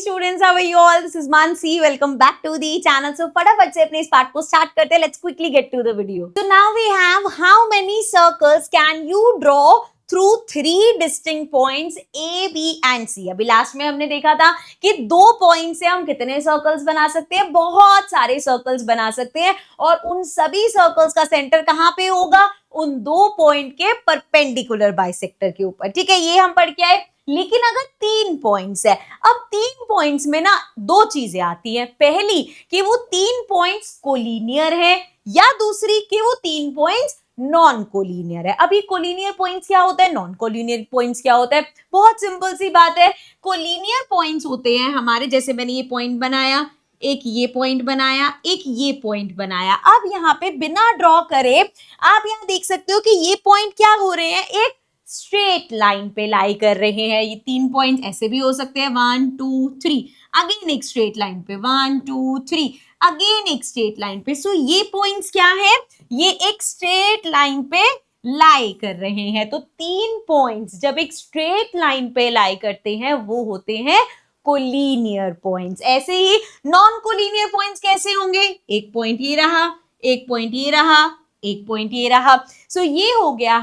students, how are you all? This is Mansi. Welcome back to the channel. So फटाफट से अपने इस part को स्टार्ट करते हैं. Let's quickly get to the video. So now we have how many circles can you draw through three distinct points A, B and C. अभी last में हमने देखा था कि 2 पॉइंट से हम कितने सर्कल्स बना सकते हैं, बहुत सारे सर्कल्स बना सकते हैं और उन सभी सर्कल्स का सेंटर कहाँ पे होगा, उन 2 पॉइंट के परपेंडिकुलर बाइसेक्टर के ऊपर. ठीक है, ये हम पढ़ के आए. लेकिन अगर 3 पॉइंट्स है, अब 3 पॉइंट्स में ना 2 चीजें आती हैं. पहली कि वो 3 पॉइंट्स कोलिनियर है या दूसरी कि वो 3 पॉइंट्स नॉन कोलिनियर है. अभी कोलिनियर पॉइंट्स क्या होता है, नॉन कोलिनियर पॉइंट्स क्या होता है, बहुत सिंपल सी बात है. कोलिनियर पॉइंट्स होते हैं हमारे, जैसे मैंने ये पॉइंट बनाया, एक ये पॉइंट बनाया, एक ये पॉइंट बनाया. अब यहाँ पे बिना ड्रॉ करे आप यहाँ देख सकते हो कि ये पॉइंट क्या हो रहे हैं, एक स्ट्रेट लाइन पे लाई कर रहे हैं. ये 3 पॉइंट ऐसे भी हो सकते हैं, 1 2 3, अगेन एक स्ट्रेट लाइन पे 1 2 3, अगेन एक स्ट्रेट लाइन पे. सो ये पॉइंट्स क्या है, ये एक स्ट्रेट लाइन पे लाई कर रहे हैं. तो 3 पॉइंट्स जब एक स्ट्रेट लाइन पे लाई करते हैं वो होते हैं कोलिनियर पॉइंट्स. ऐसे ही नॉन कोलिनियर पॉइंट्स कैसे होंगे, एक पॉइंट ये रहा, एक पॉइंट ये रहा, एक पॉइंट ये रहा. सो ये हो गया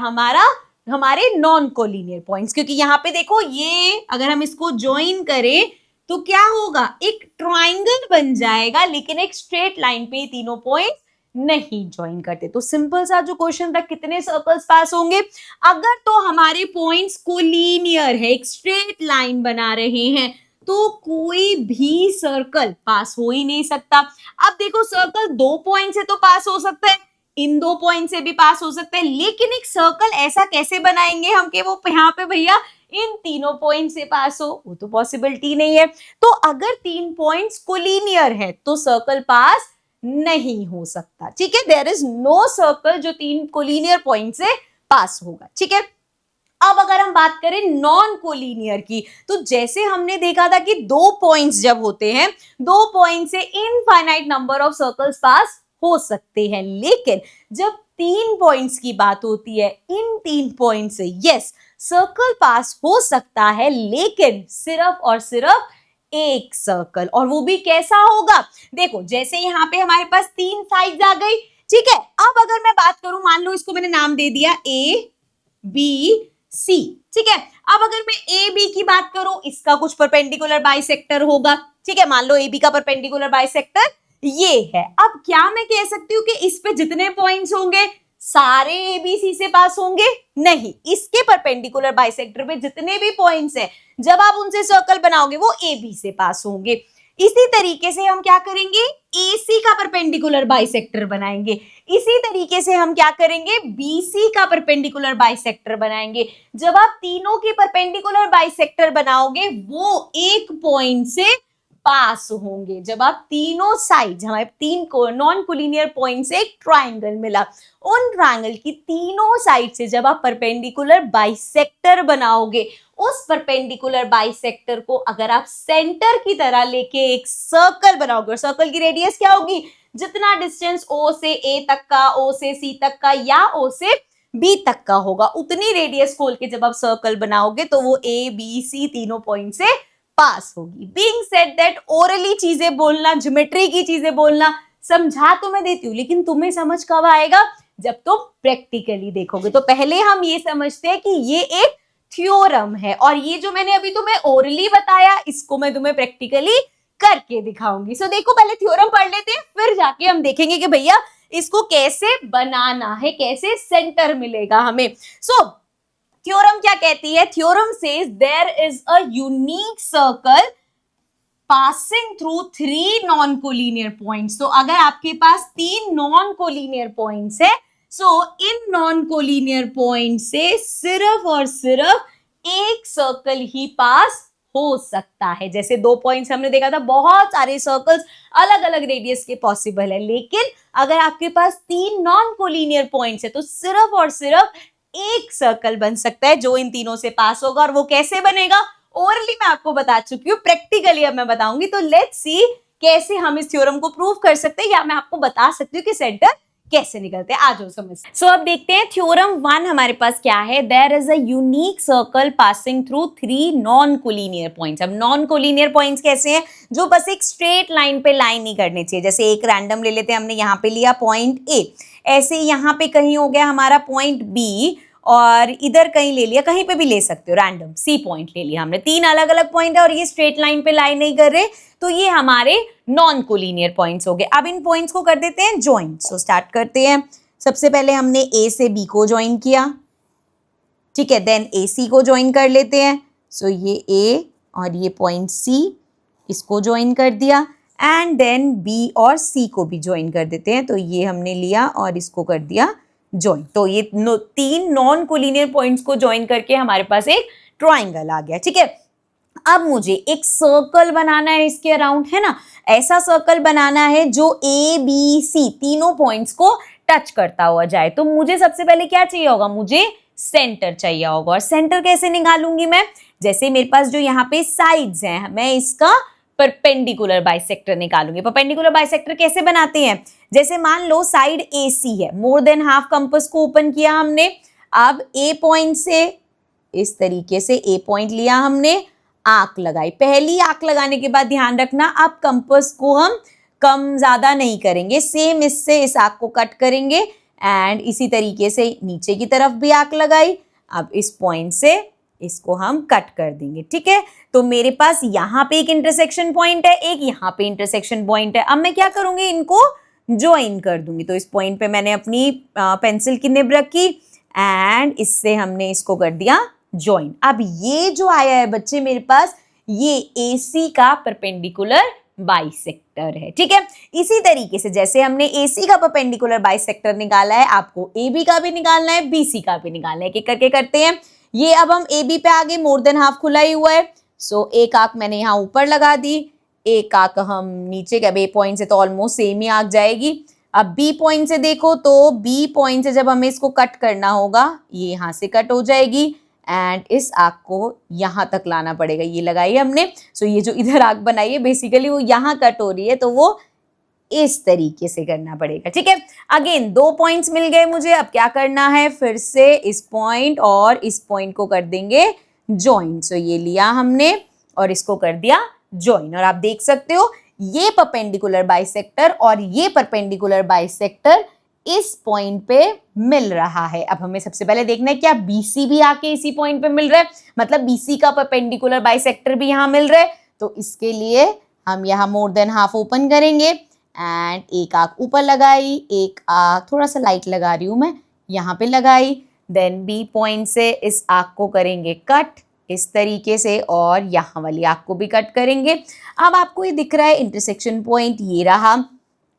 हमारे नॉन कोलिनियर पॉइंट्स. क्योंकि यहाँ पे देखो, ये अगर हम इसको ज्वाइन करें तो क्या होगा, एक ट्राइंगल बन जाएगा, लेकिन एक स्ट्रेट लाइन पे तीनों पॉइंट नहीं ज्वाइन करते. तो सिंपल सा जो क्वेश्चन था, कितने सर्कल्स पास होंगे, अगर तो हमारे पॉइंट्स कोलिनियर है, एक स्ट्रेट लाइन बना रहे हैं, तो कोई भी सर्कल पास हो ही नहीं सकता. अब देखो, सर्कल 2 पॉइंट से तो पास हो सकता है, इन 2 पॉइंट से भी पास हो सकता है, लेकिन एक सर्कल ऐसा कैसे बनाएंगे हम कि वो यहाँ पे भैया इन तीनों पॉइंट से पास हो, वो तो पॉसिबिलिटी नहीं है. तो अगर 3 पॉइंट्स कोलिनियर है तो सर्कल पास नहीं हो सकता. ठीक है, देयर इज नो सर्कल जो 3 कोलिनियर पॉइंट से पास होगा. ठीक है, अब अगर हम बात करें नॉन कोलिनियर की, तो जैसे हमने देखा था कि 2 पॉइंट्स जब होते हैं, 2 पॉइंट से इनफाइनाइट नंबर ऑफ सर्कल्स पास हो सकते हैं. लेकिन जब 3 पॉइंट्स की बात होती है, इन 3 पॉइंट से यस सर्कल पास हो सकता है, लेकिन सिर्फ और सिर्फ एक सर्कल. और वो भी कैसा होगा, देखो जैसे यहाँ पे हमारे पास 3 साइड्स आ गई. ठीक है, अब अगर मैं बात करूं, मान लो इसको मैंने नाम दे दिया A B C. ठीक है, अब अगर मैं A B की बात करूं, इसका कुछ परपेंडिकुलर बाइसेक्टर होगा. ठीक है, मान लो AB का परपेंडिकुलर बाइसेक्टर ये है. अब क्या मैं कह सकती हूँ कि इस पे जितने पॉइंट्स होंगे सारे ABC से पास होंगे, नहीं, इसके परपेंडिकुलर बाइसेक्टर पे जितने भी पॉइंट्स हैं, जब आप उनसे सर्कल बनाओगे वो AB से पास होंगे. इसी तरीके से हम क्या करेंगे, AC का परपेंडिकुलर बाइसेक्टर बनाएंगे. इसी तरीके से हम क्या करेंगे, BC का परपेंडिकुलर बाइसेक्टर बनाएंगे. जब आप तीनों के परपेंडिकुलर बाइसेक्टर बनाओगे वो एक पॉइंट से पास होंगे. जब आप तीनों साइड, हमारे 3 नॉन कोलिनियर पॉइंट से एक ट्राइंगल मिला, उन ट्राइंगल की तीनों साइड से जब आप परपेंडिकुलर बाइसेक्टर बनाओगे, उस परपेंडिकुलर बाइसेक्टर को अगर आप सेंटर की तरह लेके एक सर्कल बनाओगे, और सर्कल की रेडियस क्या होगी, जितना डिस्टेंस O से A तक का, O से C तक का या O से B तक का होगा, उतनी रेडियस खोल के जब आप सर्कल बनाओगे तो वो A B C तीनों पॉइंट से पास होगी. बीइंग सेड दैट, ओरली चीजें बोलना, ज्योमेट्री की चीजें बोलना समझा तो मैं देती हूँ, लेकिन तुम्हें समझ कब आएगा, जब तुम प्रैक्टिकली देखोगे. तो पहले हम ये समझते हैं कि ये एक थ्योरम है, और ये जो मैंने अभी तुम्हें ओरली बताया, इसको मैं तुम्हें प्रैक्टिकली करके दिखाऊंगी. सो देखो, पहले थ्योरम पढ़ लेते हैं, फिर जाके हम देखेंगे कि भैया इसको कैसे बनाना है, कैसे सेंटर मिलेगा हमें. सो थ्योरम क्या कहती है, theorem says there is a unique circle passing through 3 non collinear points. तो अगर आपके पास 3 नॉन कोलिनियर पॉइंट्स है, so in non collinear point से सिर्फ और सिर्फ एक सर्कल ही पास हो सकता है. जैसे 2 पॉइंट्स हमने देखा था, बहुत सारे सर्कल्स अलग अलग रेडियस के पॉसिबल है, लेकिन अगर आपके पास 3 नॉन कोलिनियर पॉइंट्स है तो सिर्फ और सिर्फ एक सर्कल बन सकता है जो इन तीनों से पास होगा. और वो कैसे बनेगा, ओरली मैं आपको बता चुकी हूँ, प्रैक्टिकली अब मैं बताऊंगी. तो लेट्स सी कैसे हम इस थ्योरम को प्रूव कर सकते हैं, या मैं आपको बता सकती हूँ कि सेंटर कैसे निकलते हैं, आ जाओ समझ। सो अब देखते हैं थ्योरम 1 हमारे पास क्या है। There is a unique circle passing through 3 non collinear points. अब नॉन कोलिनियर पॉइंट्स कैसे हैं, जो बस एक स्ट्रेट लाइन पे लाइन नहीं करनी चाहिए। जैसे एक रैंडम ले लेते हैं, हमने यहाँ पे लिया पॉइंट ए, ऐसे यहाँ पे कहीं हो गया हमारा पॉइंट बी, और इधर कहीं ले लिया, कहीं पे भी ले सकते हो, रैंडम सी पॉइंट ले लिया हमने। 3 अलग अलग पॉइंट है और ये स्ट्रेट लाइन पे लाइन नहीं कर रहे, तो ये हमारे नॉन कोलिनियर पॉइंट्स हो गए। अब इन पॉइंट्स को कर देते हैं ज्वाइन। सो स्टार्ट करते हैं। सबसे पहले हमने ए से बी को ज्वाइन किया, ठीक है, देन ए सी को ज्वाइन कर लेते हैं। सो ये ए और ये पॉइंट सी, इसको ज्वाइन कर दिया, एंड देन बी और सी को भी ज्वाइन कर देते हैं। तो ये हमने लिया और इसको कर दिया ज्वाइन। तो ये 3 नॉन कोलिनियर पॉइंट्स को ज्वाइन करके हमारे पास एक ट्राइंगल आ गया, ठीक है। अब मुझे एक सर्कल बनाना है इसके अराउंड, है ना। ऐसा सर्कल बनाना है जो ए बी सी तीनों पॉइंट्स को टच करता हुआ जाए। तो मुझे सबसे पहले क्या चाहिए होगा, मुझे सेंटर चाहिए होगा। और सेंटर कैसे निकालूंगी मैं, जैसे मेरे पास जो यहाँ पे साइड्स हैं, मैं इसका परपेंडिकुलर बाइसेक्टर निकालूंगी। परपेंडिकुलर बाइसेक्टर कैसे बनाते हैं, जैसे मान लो साइड ए सी है, मोर देन हाफ कंपास को ओपन किया हमने। अब ए पॉइंट से इस तरीके से ए पॉइंट लिया हमने, आंख लगाई। पहली आंख लगाने के बाद ध्यान रखना, अब कंपास को हम कम ज्यादा नहीं करेंगे, सेम इससे इस आंख को कट करेंगे, एंड इसी तरीके से नीचे की तरफ भी आंख लगाई। अब इस पॉइंट से इसको हम कट कर देंगे, ठीक है। तो मेरे पास यहाँ पे एक इंटरसेक्शन पॉइंट है, एक यहाँ पे इंटरसेक्शन पॉइंट है। अब मैं क्या करूंगी, इनको ज्वाइन कर दूंगी। तो इस पॉइंट पे मैंने अपनी पेंसिल की निब रखी, एंड इससे हमने इसको कर दिया ज्वाइन। अब ये जो आया है बच्चे मेरे पास, ये AC का परपेंडिकुलर बाइसेक्टर है, ठीक है। इसी तरीके से जैसे हमने AC का परपेंडिकुलर बाइसेक्टर निकाला है, आपको AB का भी निकालना है, BC का भी निकालना है। एक एक करके करते हैं। ये अब हम AB पे आगे मोर देन हाफ खुला ही हुआ है। सो एक आंख मैंने यहाँ ऊपर लगा दी, एक आंख हम नीचे का, B पॉइंट से तो ऑलमोस्ट सेम ही आंख जाएगी। अब B पॉइंट से देखो, तो B पॉइंट से जब हमें इसको कट करना होगा, ये यहाँ से कट हो जाएगी, एंड इस आंख को यहाँ तक लाना पड़ेगा। ये लगाई हमने। सो ये जो इधर आंख बनाई है बेसिकली वो यहाँ कट हो रही है, तो वो इस तरीके से करना पड़ेगा, ठीक है। अगेन 2 पॉइंट्स मिल गए मुझे। अब क्या करना है, फिर से इस पॉइंट और इस पॉइंट को कर देंगे ज्वाइन। सो ये लिया हमने और इसको कर दिया ज्वाइन, और आप देख सकते हो ये परपेंडिकुलर बाइसेक्टर और ये परपेंडिकुलर बाइसेक्टर इस पॉइंट पे मिल रहा है। अब हमें सबसे पहले देखना है क्या BC भी आके इसी पॉइंट पे मिल रहा है, मतलब BC का परपेंडिकुलर बाइसेक्टर भी यहाँ मिल रहा है। तो इसके लिए हम यहाँ मोर देन हाफ ओपन करेंगे, एंड एक आंख ऊपर लगाई, एक आंख थोड़ा सा लाइट लगा रही हूँ मैं, यहाँ पे लगाई। देन B पॉइंट से इस आंख को करेंगे कट इस तरीके से, और यहाँ वाली आंख को भी कट करेंगे। अब आपको ये दिख रहा है इंटरसेक्शन पॉइंट ये रहा,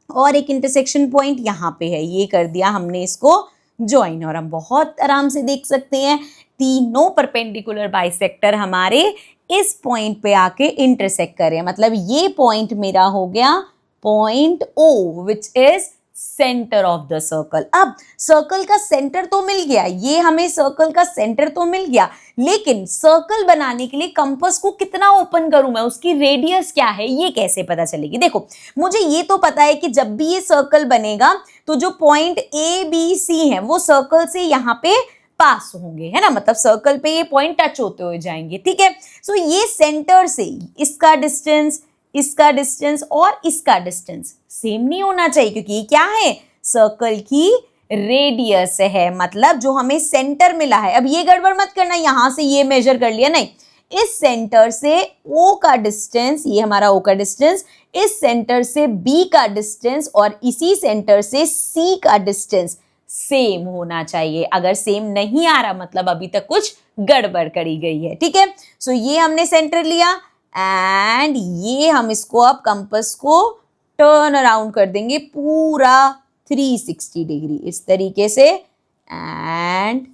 और एक इंटरसेक्शन पॉइंट यहाँ पे है, ये कर दिया हमने इसको ज्वाइन। और हम बहुत आराम से देख सकते हैं तीनों परपेंडिकुलर बाइसेक्टर हमारे इस पॉइंट पे आके इंटरसेक्ट कर रहे हैं। मतलब ये पॉइंट मेरा हो गया point O, which is centre of the circle. अब सर्कल का सेंटर तो मिल गया, ये हमें सर्कल का सेंटर तो मिल गया, लेकिन सर्कल बनाने के लिए कंपास को कितना ओपन करूं मैं, उसकी रेडियस क्या है, ये कैसे पता चलेगी। देखो मुझे ये तो पता है कि जब भी ये सर्कल बनेगा तो जो पॉइंट ABC है वो सर्कल से यहाँ पे पास होंगे, है ना, मतलब सर्कल पे ये पॉइंट टच होते हुए जाएंगे, ठीक है। सो ये सेंटर से इसका डिस्टेंस, इसका डिस्टेंस और इसका डिस्टेंस सेम नहीं होना चाहिए, क्योंकि ये क्या है, सर्कल की रेडियस है, मतलब जो हमें सेंटर मिला है। अब ये गड़बड़ मत करना, यहां से ये मेजर कर लिया, नहीं, इस सेंटर से O का डिस्टेंस, ये हमारा O का डिस्टेंस, इस सेंटर से B का डिस्टेंस और इसी सेंटर से C का डिस्टेंस सेम होना चाहिए। अगर सेम नहीं आ रहा मतलब अभी तक कुछ गड़बड़ करी गई है, ठीक है। सो ये हमने सेंटर लिया, एंड ये हम इसको अब कंपास को टर्न अराउंड कर देंगे पूरा 360 डिग्री इस तरीके से, एंड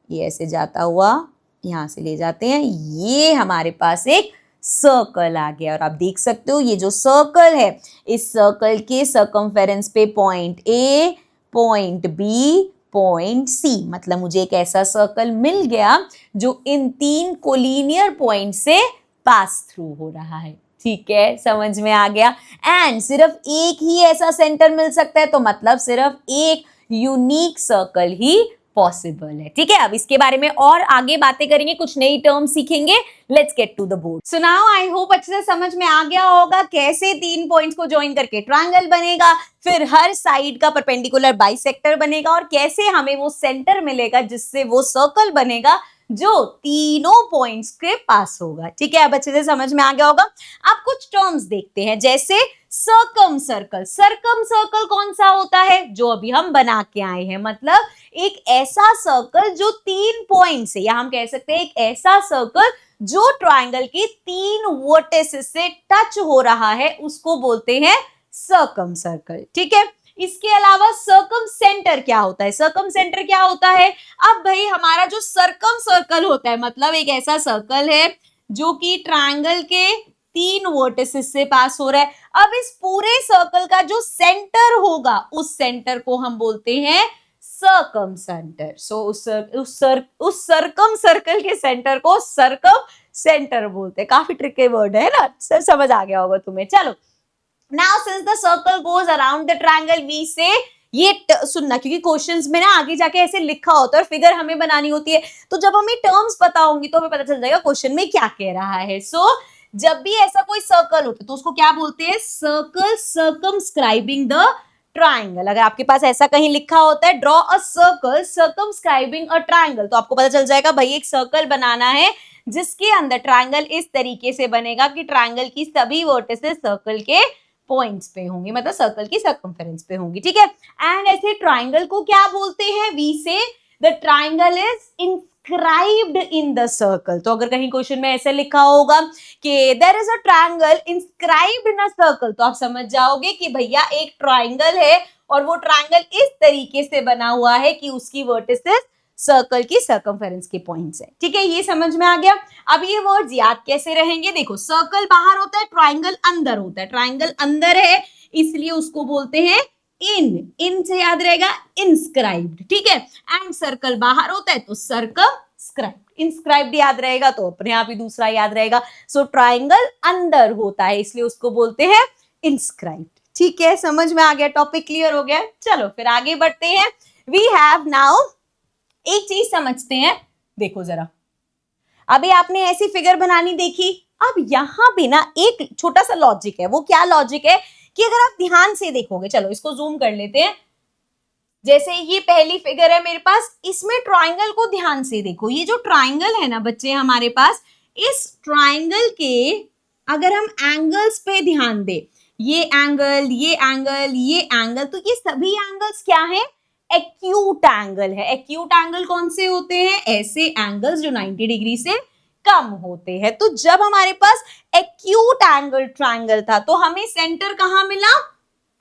ये ऐसे जाता हुआ यहाँ से ले जाते हैं। ये हमारे पास एक सर्कल आ गया, और आप देख सकते हो ये जो सर्कल है, इस सर्कल के सर्कमफेरेंस पे point A, point B, point C, मतलब मुझे एक ऐसा सर्कल मिल गया जो इन 3 कोलिनियर पॉइंट से पास थ्रू हो रहा है, ठीक है, समझ में आ गया। एंड सिर्फ एक ही ऐसा सेंटर मिल सकता है, तो मतलब सिर्फ एक यूनिक सर्कल ही पॉसिबल है। ठीक है, अब इसके बारे में और आगे बातें करेंगे, कुछ नई टर्म सीखेंगे। Let's get to the board. So now I hope अच्छे से समझ में आ गया होगा कैसे 3 पॉइंट्स को ज्वाइन करके ट्रायंगल बनेगा, फिर हर साइड का परपेंडिकुलर बाइसेक्टर बनेगा और कैसे हमें वो सेंटर मिलेगा जिससे वो सर्कल बनेगा जो तीनों पॉइंट्स के पास होगा। ठीक है, अब अच्छे से समझ में आ गया होगा। अब कुछ टर्म्स देखते हैं, जैसे सर्कम सर्कल। सर्कम सर्कल कौन सा होता है? जो अभी हम बना के आए हैं, मतलब एक ऐसा सर्कल जो 3 पॉइंट्स है, या हम कह सकते हैं एक ऐसा सर्कल जो ट्रायंगल के 3 वर्टिसेस से टच हो रहा है, उसको बोलते हैं सर्कम सर्कल। ठीक है, इसके अलावा सर्कम सेंटर क्या होता है? सर्कम सेंटर क्या होता है? अब भाई हमारा जो सर्कम सर्कल होता है, मतलब एक ऐसा सर्कल है जो कि ट्रायंगल के 3 वर्टिसेस से पास हो रहा है। अब इस पूरे सर्कल का जो सेंटर होगा, उस सेंटर को हम बोलते हैं सर्कम सेंटर। सो उस सर्कम सर्कल के सेंटर को सर्कम सेंटर बोलते हैं। काफी ट्रिकी वर्ड है ना, सर समझ आ गया होगा तुम्हें। चलो, now since the circle goes around the triangle we say, ये सुनना, क्योंकि क्वेश्चंस में ना आगे जाके ऐसे लिखा होता है और फिगर हमें बनानी होती है, तो जब हमें टर्म्स पता होंगी तो हमें पता चल जाएगा क्वेश्चन में क्या कह रहा है। सो जब भी ऐसा कोई सर्कल होता है तो उसको क्या बोलते हैं? Circle circumscribing the triangle. अगर आपके पास ऐसा कहीं लिखा होता है draw a circle circumscribing a triangle, तो आपको पता चल जाएगा भाई एक सर्कल बनाना है जिसके अंदर ट्राइंगल इस तरीके से बनेगा कि ट्राइंगल की सभी वर्टिसेस सर्कल के पॉइंट्स पे होंगी, मतलब सर्कल की सर्कमफेरेंस पे होंगी। ठीक है, एंड ऐसे ट्राइंगल को क्या बोलते हैं? We say the triangle is inscribed in the circle. तो अगर कहीं क्वेश्चन में ऐसे लिखा होगा कि there is a triangle inscribed in a circle, तो आप समझ जाओगे कि भैया एक ट्राइंगल है और वो ट्राइंगल इस तरीके से बना हुआ है कि उसकी वर्टिसेस सर्कल की सर्कमफेरेंस के पॉइंट्स है। ठीक है, ये समझ में आ गया। अब ये वर्ड्स याद कैसे रहेंगे? देखो, सर्कल बाहर होता है, ट्राइंगल अंदर होता है। ट्राइंगल अंदर है इसलिए उसको बोलते हैं इन से याद रहेगा इंस्क्राइब्ड। ठीक है, एंड सर्कल बाहर होता है तो सर्कमस्क्राइब्ड। इंस्क्राइब्ड याद रहेगा तो अपने आप ही दूसरा याद रहेगा। सो ट्राइंगल अंदर होता है इसलिए उसको बोलते हैं इंस्क्राइब्ड। ठीक है, समझ में आ गया, टॉपिक क्लियर हो गया। चलो फिर आगे बढ़ते हैं। वी हैव नाउ, एक चीज समझते हैं, देखो जरा, अभी आपने ऐसी फिगर बनानी देखी। अब यहां भी ना एक छोटा सा लॉजिक है। वो क्या लॉजिक है कि अगर आप ध्यान से देखोगे, चलो इसको जूम कर लेते हैं। जैसे ये पहली फिगर है मेरे पास, इसमें ट्राइंगल को ध्यान से देखो। ये जो ट्राइंगल है ना बच्चे हमारे पास, इस ट्राइंगल के अगर हम एंगल्स पे ध्यान दें, ये एंगल, ये एंगल, ये एंगल, तो ये सभी एंगल्स क्या है? एक्यूट एंगल है। एक्यूट एंगल कौन से होते हैं? ऐसे एंगल्स जो 90 डिग्री से कम होते हैं। तो जब हमारे पास एक्यूट एंगल ट्राइंगल था तो हमें सेंटर कहां मिला?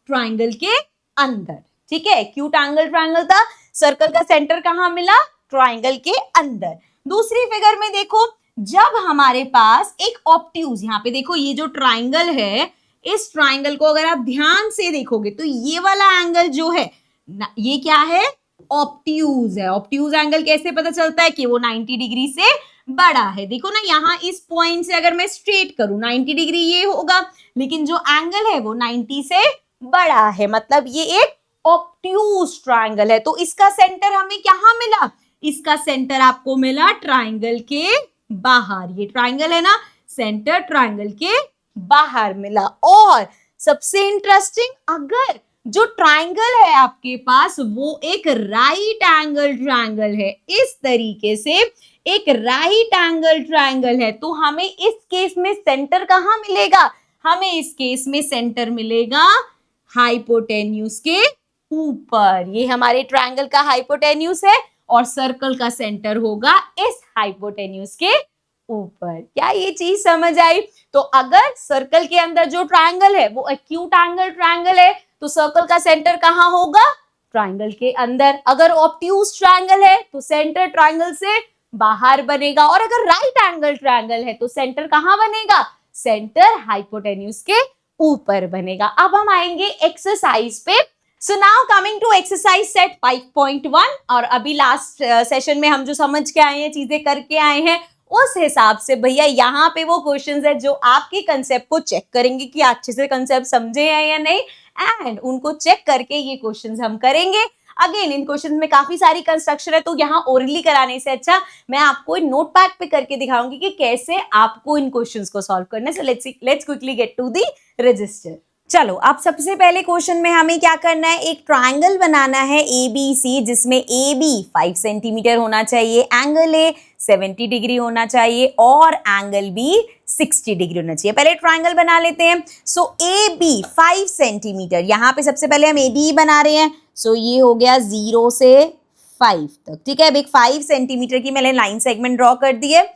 ट्राइंगल के अंदर। ठीक है, एक्यूट एंगल ट्राइंगल था, सर्कल का सेंटर कहां मिला? ट्राइंगल के अंदर। दूसरी फिगर में देखो, जब हमारे पास एक ऑब्ट्यूज, यहाँ पे देखो ये जो ट्राइंगल है, इस ट्राइंगल को अगर आप ध्यान से देखोगे तो ये वाला एंगल जो है ये क्या है? ऑब्ट्यूज है। ऑब्ट्यूज एंगल कैसे पता चलता है कि वो 90 डिग्री से बड़ा है? देखो ना, यहाँ इस पॉइंट से अगर मैं स्ट्रेट करूं 90 डिग्री ये होगा, लेकिन जो एंगल है वो 90 से बड़ा है, मतलब ये एक ऑब्ट्यूज ट्राइंगल है। तो इसका सेंटर हमें कहां मिला? इसका सेंटर आपको मिला ट्राइंगल के बाहर। ये ट्राइंगल है ना, सेंटर ट्राइंगल के बाहर मिला। और सबसे इंटरेस्टिंग, अगर जो ट्राइंगल है आपके पास वो एक राइट एंगल ट्राइंगल है, इस तरीके से एक राइट एंगल ट्राइंगल है, तो हमें इस केस में सेंटर कहां मिलेगा? हमें इस केस में सेंटर मिलेगा हाइपोटेन्यूज के ऊपर। ये हमारे ट्राइंगल का हाइपोटेन्यूज है और सर्कल का सेंटर होगा इस हाइपोटेन्यूज के ऊपर। क्या ये चीज समझ आई? तो अगर सर्कल के अंदर जो ट्राइंगल है वो एक्यूट एंगल ट्राइंगल है तो सर्कल का सेंटर कहां होगा? ट्राइंगल के अंदर। अगर ऑब्ट्यूज ट्राइंगल है तो सेंटर ट्राइंगल से बाहर बनेगा, और अगर राइट एंगल ट्राइंगल है तो सेंटर कहां बनेगा? सेंटर हाइपोटेन्यूज के ऊपर बनेगा। अब हम आएंगे एक्सरसाइज पे। So now coming to exercise set 5.1, और अभी लास्ट सेशन में हम जो समझ के आए हैं, चीजें करके आए हैं, उस हिसाब से भैया यहाँ पे वो क्वेश्चंस है जो आपके कंसेप्ट को चेक करेंगे कि अच्छे से कंसेप्ट समझे हैं या नहीं, एंड उनको चेक करके ये क्वेश्चंस हम करेंगे। अगेन इन क्वेश्चन में काफी सारी कंस्ट्रक्शन है, तो यहाँ ओरली कराने से अच्छा मैं आपको नोट पैड पे करके दिखाऊंगी कि कैसे आपको इन क्वेश्चंस को सॉल्व करना है। So let's quickly get to the register. चलो, अब सबसे पहले क्वेश्चन में हमें क्या करना है, एक ट्राइंगल बनाना है ABC, जिसमें AB 5 सेंटीमीटर होना चाहिए, एंगल A 70 डिग्री होना चाहिए और एंगल B 60 डिग्री होना चाहिए। पहले ट्राइंगल बना लेते हैं। सो AB 5 सेंटीमीटर, यहाँ पे सबसे पहले हम AB बना रहे हैं। सो ये हो गया 0 से 5 तक, ठीक है। अब एक 5 सेंटीमीटर की मैंने लाइन सेगमेंट ड्रॉ कर दी है।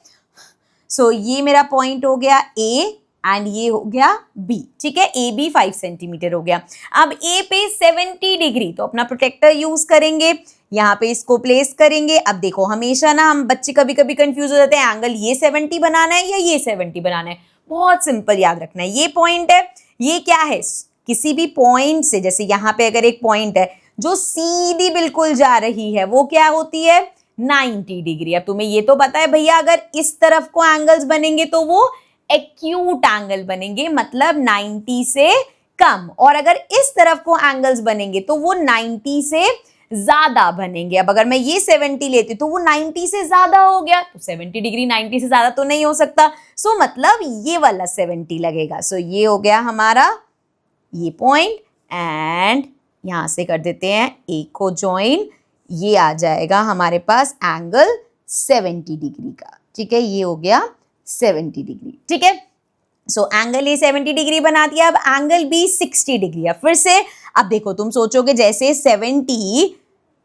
सो ये मेरा पॉइंट हो गया A एंड ये हो गया B, ठीक है। AB 5 सेंटीमीटर हो गया। अब A पे 70 डिग्री, तो अपना प्रोटेक्टर यूज करेंगे, यहाँ पे इसको प्लेस करेंगे। अब देखो, हमेशा ना हम बच्चे कभी कभी कंफ्यूज हो जाते हैं, एंगल ये 70 बनाना है या ये 70 बनाना है। बहुत सिंपल याद रखना है, ये पॉइंट है, ये क्या है, किसी भी पॉइंट से, जैसे यहाँ पे अगर एक पॉइंट है जो सीधी बिल्कुल जा रही है, वो क्या होती है, 90 डिग्री। अब तुम्हें ये तो पता है भैया, अगर इस तरफ को एंगल्स बनेंगे तो वो एक्यूट एंगल बनेंगे, मतलब 90 से कम, और अगर इस तरफ को एंगल्स बनेंगे तो वो 90 से ज्यादा बनेंगे। अब अगर मैं ये 70 लेती तो वो 90 से ज्यादा हो गया, तो 70 डिग्री 90 से ज्यादा तो नहीं हो सकता। सो मतलब ये वाला 70 लगेगा। सो ये हो गया हमारा ये पॉइंट, एंड यहां से कर देते हैं एक को ज्वाइन, ये आ जाएगा हमारे पास एंगल 70 डिग्री का, ठीक है। ये हो गया 70 डिग्री, ठीक है। सो एंगल ए 70 डिग्री बना दिया। अब एंगल बी 60 डिग्री है। फिर से अब देखो, तुम सोचोगे जैसे 70,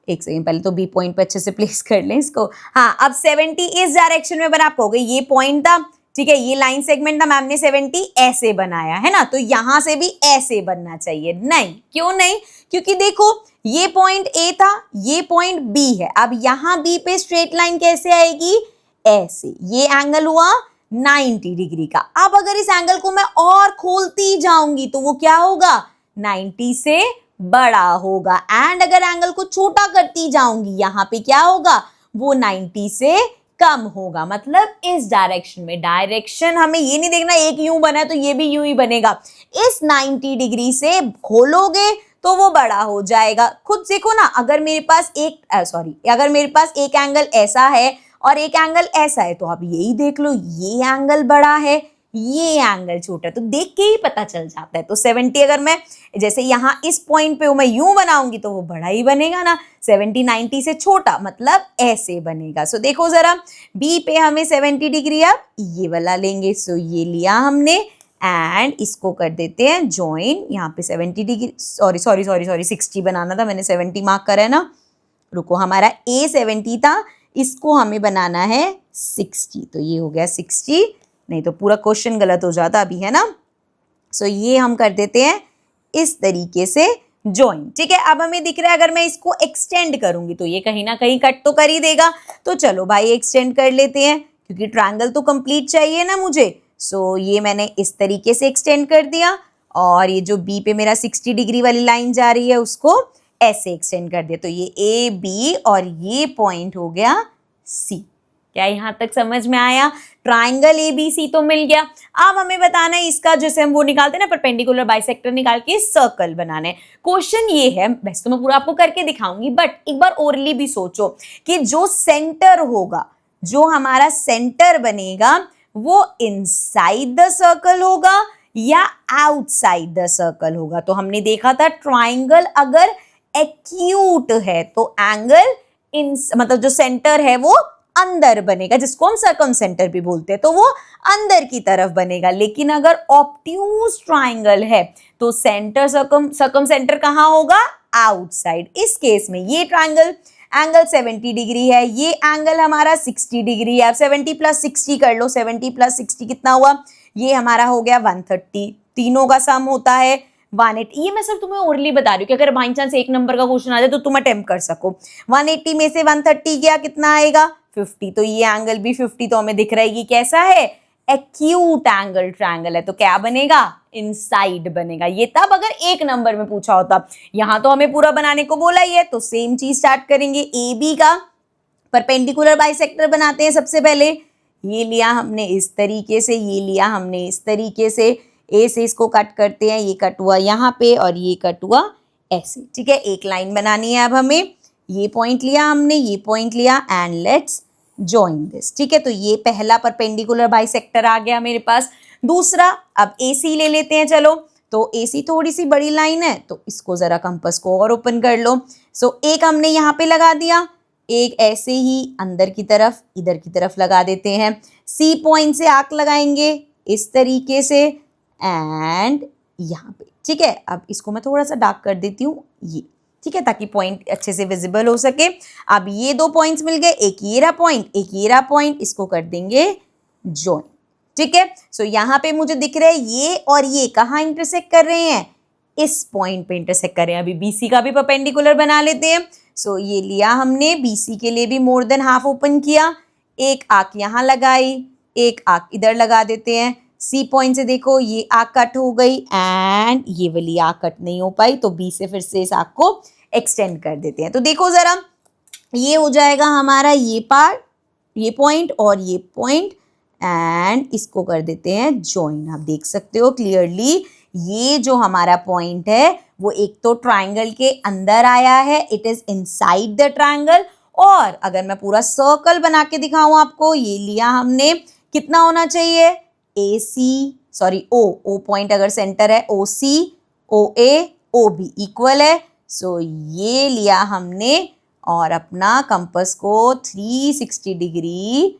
एक सेकंड पहले तो बी पॉइंट पे अच्छे से प्लेस कर लें इसको। हाँ, अब 70 इस डायरेक्शन में बना, आप कहोगे ये पॉइंट था, ठीक है, ये लाइन सेगमेंट था, मैम ने 70 ऐसे बनाया है ना, तो यहां से भी ऐसे बनना चाहिए। नहीं, क्यों नहीं, क्योंकि देखो ये पॉइंट ए था, ये पॉइंट बी है। अब यहां बी पे स्ट्रेट लाइन कैसे आएगी, ऐसे। ये एंगल हुआ 90 डिग्री का। अब अगर इस एंगल को मैं और खोलती जाऊंगी तो वो क्या होगा, 90 से बड़ा होगा, एंड अगर एंगल को छोटा करती जाऊंगी यहाँ पे क्या होगा, वो 90 से कम होगा। मतलब इस डायरेक्शन में, डायरेक्शन हमें ये नहीं देखना एक यूं बना है तो ये भी यूं ही बनेगा। इस 90 डिग्री से खोलोगे तो वो बड़ा हो जाएगा। खुद देखो ना, अगर मेरे पास अगर मेरे पास एक एंगल ऐसा है और एक एंगल ऐसा है, तो आप यही देख लो, ये एंगल बड़ा है, ये एंगल छोटा है, तो देख के ही पता चल जाता है। तो 70 अगर मैं जैसे यहाँ इस पॉइंट पे मैं यूं बनाऊंगी तो वो बड़ा ही बनेगा ना, 70 90 से छोटा, मतलब ऐसे बनेगा। सो देखो जरा, बी पे हमें 70 डिग्री, अब ये वाला लेंगे। सो ये लिया हमने एंड इसको कर देते हैं ज्वाइन। यहाँ पे 70 डिग्री, सॉरी 60 बनाना था, मैंने 70 मार्क करा है ना। रुको, हमारा ए 70 था, इसको हमें बनाना है 60, तो ये हो गया 60, नहीं तो पूरा क्वेश्चन गलत हो जाता अभी, है ना। सो ये हम कर देते हैं इस तरीके से ज्वाइन, ठीक है। अब हमें दिख रहा है अगर मैं इसको एक्सटेंड करूंगी तो ये कहीं ना कहीं कट तो कर ही देगा, तो चलो भाई एक्सटेंड कर लेते हैं, क्योंकि ट्रायंगल तो कंप्लीट चाहिए ना मुझे। सो ये मैंने इस तरीके से एक्सटेंड कर दिया, और ये जो बी पे मेरा 60 डिग्री वाली लाइन जा रही है उसको ऐसे एक्सटेंड कर दिया, तो ये ए बी और ये पॉइंट हो गया सी। क्या यहां तक समझ में आया, ट्राइंगल ए बी सी तो मिल गया। अब हमें बताना है इसका, जैसे हम वो निकालते हैं ना परपेंडिकुलर बाइसेक्टर, निकाल के सर्कल बनाना है। क्वेश्चन ये है, वैसे तो मैं पूरा आपको करके दिखाऊंगी, बट एक बार ओरली भी सोचो कि जो सेंटर होगा, जो हमारा सेंटर बनेगा, वो इनसाइड द सर्कल होगा या आउटसाइड द सर्कल होगा। तो हमने देखा था ट्राइंगल अगर एक्यूट है तो एंगल मतलब जो सेंटर है वो अंदर बनेगा, जिसको हम सर्कम सेंटर भी बोलते हैं, तो वो अंदर की तरफ बनेगा। लेकिन अगर ऑब्ट्यूज ट्राइंगल है तो सेंटर सर्कम सेंटर कहाँ होगा, आउटसाइड। इस केस में ये ट्राइंगल एंगल 70 डिग्री है, ये एंगल हमारा 60 डिग्री है। अब 70 प्लस 60 कर लो, 70 प्लस 60 कितना हुआ, ये हमारा हो गया 130, तीनों का सम होता है 180। ये मैं सिर्फ तुम्हें ओरली बता रही हूँ कि अगर बाई चांस एक नंबर का क्वेश्चन आ जाए तो तुम अटेम्प्ट कर सको। 180 में से 130 गया, कितना आएगा 50, तो ये एंगल भी 50 तो हमें दिख रहा है ये कैसा है, एक्यूट एंगल ट्रायंगल है, तो क्या बनेगा, इनसाइड बनेगा। ये तब अगर एक नंबर में पूछा होता, यहां तो हमें पूरा बनाने को बोला ही है, तो सेम चीज स्टार्ट करेंगे। ए बी का परपेंडिकुलर बाइसेक्टर बनाते हैं। सबसे पहले ये लिया हमने इस तरीके से, ये लिया हमने इस तरीके से, ए से इसको कट करते हैं, ये कट हुआ यहाँ पे और ये कट हुआ ऐसे, ठीक है। एक लाइन बनानी है अब हमें, ये पॉइंट लिया हमने, ये पॉइंट लिया एंड लेट्स जॉइन दिस। ठीक है, तो ये पहला परपेंडिकुलर बाइसेक्टर आ गया मेरे पास। दूसरा, अब AC ले लेते हैं। चलो, तो AC थोड़ी सी बड़ी लाइन है, तो इसको जरा कंपास को और ओपन कर लो। सो एक हमने यहाँ पे लगा दिया, एक ऐसे ही अंदर की तरफ, इधर की तरफ लगा देते हैं। C पॉइंट से आर्क लगाएंगे इस तरीके से एंड यहाँ पे। ठीक है, अब इसको मैं थोड़ा सा डार्क कर देती हूँ ये। ठीक है, ताकि पॉइंट अच्छे से विजिबल हो सके। अब ये दो पॉइंट्स मिल गए, एक ये रहा पॉइंट, एक ये रहा पॉइंट, इसको कर देंगे जॉइन। ठीक है, सो यहाँ पे मुझे दिख रहा है ये और ये कहाँ इंटरसेक्ट कर रहे हैं, इस पॉइंट पे इंटरसेक्ट कर रहे हैं। अभी BC का भी परपेंडिकुलर बना लेते हैं। सो ये लिया हमने, BC के लिए भी मोर देन हाफ ओपन किया, एक आर्क यहाँ लगाई, एक आर्क इधर लगा देते हैं। C पॉइंट से देखो ये आर्क कट हो गई एंड ये वाली आर्क कट नहीं हो पाई, तो B से फिर से इस आर्क को एक्सटेंड कर देते हैं। तो देखो जरा, ये हो जाएगा हमारा ये पार्ट, ये पॉइंट और ये पॉइंट एंड इसको कर देते हैं जॉइन। आप देख सकते हो क्लियरली, ये जो हमारा पॉइंट है वो एक तो ट्राइंगल के अंदर आया है, it is inside the triangle. और अगर मैं पूरा सर्कल बना के दिखाऊं आपको, ये लिया हमने, कितना होना चाहिए, O पॉइंट अगर सेंटर है, OC, OA, OB इक्वल है। सो ये लिया हमने और अपना कंपास को 360 डिग्री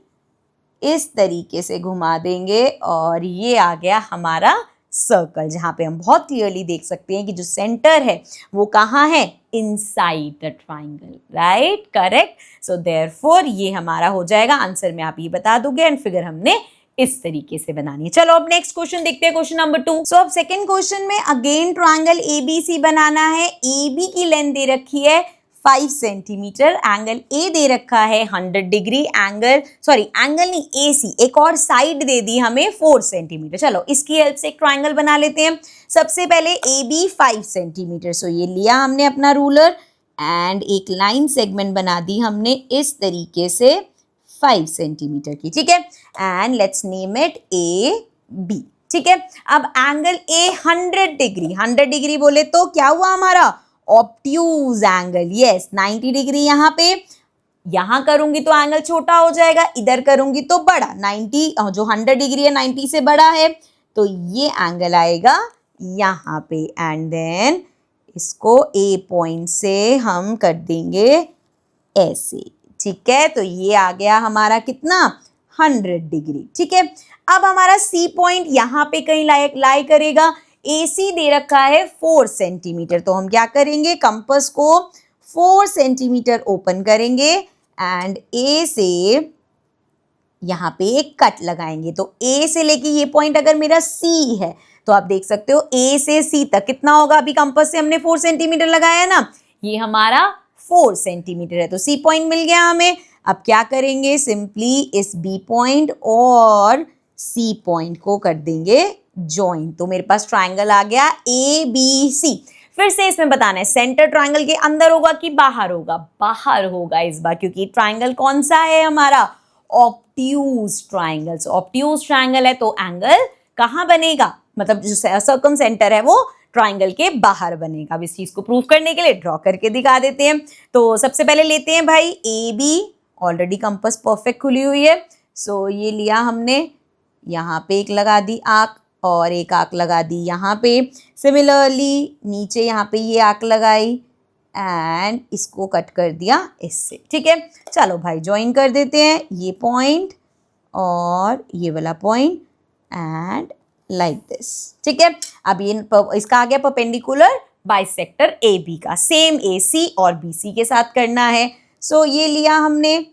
इस तरीके से घुमा देंगे और ये आ गया हमारा सर्कल, जहाँ पे हम बहुत क्लियरली देख सकते हैं कि जो सेंटर है वो कहाँ है, inside the triangle, right, correct. So therefore ये हमारा हो जाएगा, आंसर में आप ये बता दोगे एंड फिगर हमने इस तरीके से बनानी है। चलो अब नेक्स्ट क्वेश्चन देखते हैं, क्वेश्चन नंबर 2। सो अब सेकंड क्वेश्चन में अगेन ट्राइंगल ABC बनाना है। AB की लेंथ दे रखी है 5 सेंटीमीटर, एंगल A दे रखा है 100 डिग्री, एंगल नहीं AC, एक और साइड दे दी हमें 4 सेंटीमीटर। चलो इसकी हेल्प से एक ट्राइंगल बना लेते हैं। सबसे पहले AB 5 सेंटीमीटर, सो ये लिया हमने अपना रूलर एंड एक लाइन सेगमेंट बना दी हमने इस तरीके से 5 सेंटीमीटर की। ठीक है, and let's name it AB। ठीक है, अब एंगल A 100 डिग्री, 100 डिग्री बोले तो क्या हुआ हमारा, ऑब्ट्यूज एंगल। यस, 90 डिग्री यहाँ पे, यहाँ करूंगी तो एंगल छोटा हो जाएगा, इधर करूंगी तो बड़ा। 90 जो 100 डिग्री है 90 से बड़ा है, तो ये एंगल आएगा यहाँ पे एंड देन इसको A पॉइंट से हम कर देंगे ऐसे। ठीक है, तो ये आ गया हमारा कितना, 100 डिग्री। ठीक है, अब हमारा C पॉइंट यहाँ पे कहीं लाई करेगा। AC दे रखा है 4 सेंटीमीटर, तो हम क्या करेंगे, कंपास को 4 सेंटीमीटर ओपन करेंगे एंड A से यहाँ पे एक कट लगाएंगे। तो A से लेके ये पॉइंट अगर मेरा C है, तो आप देख सकते हो A से C तक कितना होगा, अभी कंपास से हमने 4 सेंटीमीटर लगाया ना, ये हमारा 4 सेंटीमीटर है, तो C पॉइंट मिल गया हमें। अब क्या करेंगे, सिंपली इस B पॉइंट और C पॉइंट को कर देंगे जॉइन, तो मेरे पास ट्राइंगल आ गया ABC। फिर से इसमें बताना है सेंटर ट्राइंगल के अंदर होगा कि बाहर होगा, बाहर होगा इस बार, क्योंकि ट्राइंगल कौन सा है हमारा, ऑब्ट्यूज ट्राइंगल। ऑब्ट्यूज ट्राइंगल है तो एंगल कहाँ बनेगा, मतलब जो सर्कम सेंटर है वो ट्राइंगल के बाहर बनेगा। अब इस चीज को प्रूव करने के लिए ड्रॉ करके दिखा देते हैं। तो सबसे पहले लेते हैं भाई AB, ऑलरेडी कंपास परफेक्ट खुली हुई है। सो ये लिया हमने, यहाँ पे एक लगा दी आर्क और एक आर्क लगा दी यहाँ पे। सिमिलरली नीचे यहाँ पे ये आर्क लगाई एंड इसको कट कर दिया इससे। ठीक है, चलो भाई ज्वाइन कर देते हैं ये पॉइंट और ये वाला पॉइंट एंड लाइक दिस। ठीक है, अब ये इसका आ गया परपेंडिकुलर बाइसेक्टर AB का, सेम AC और BC के साथ करना है। सो ये लिया हमने,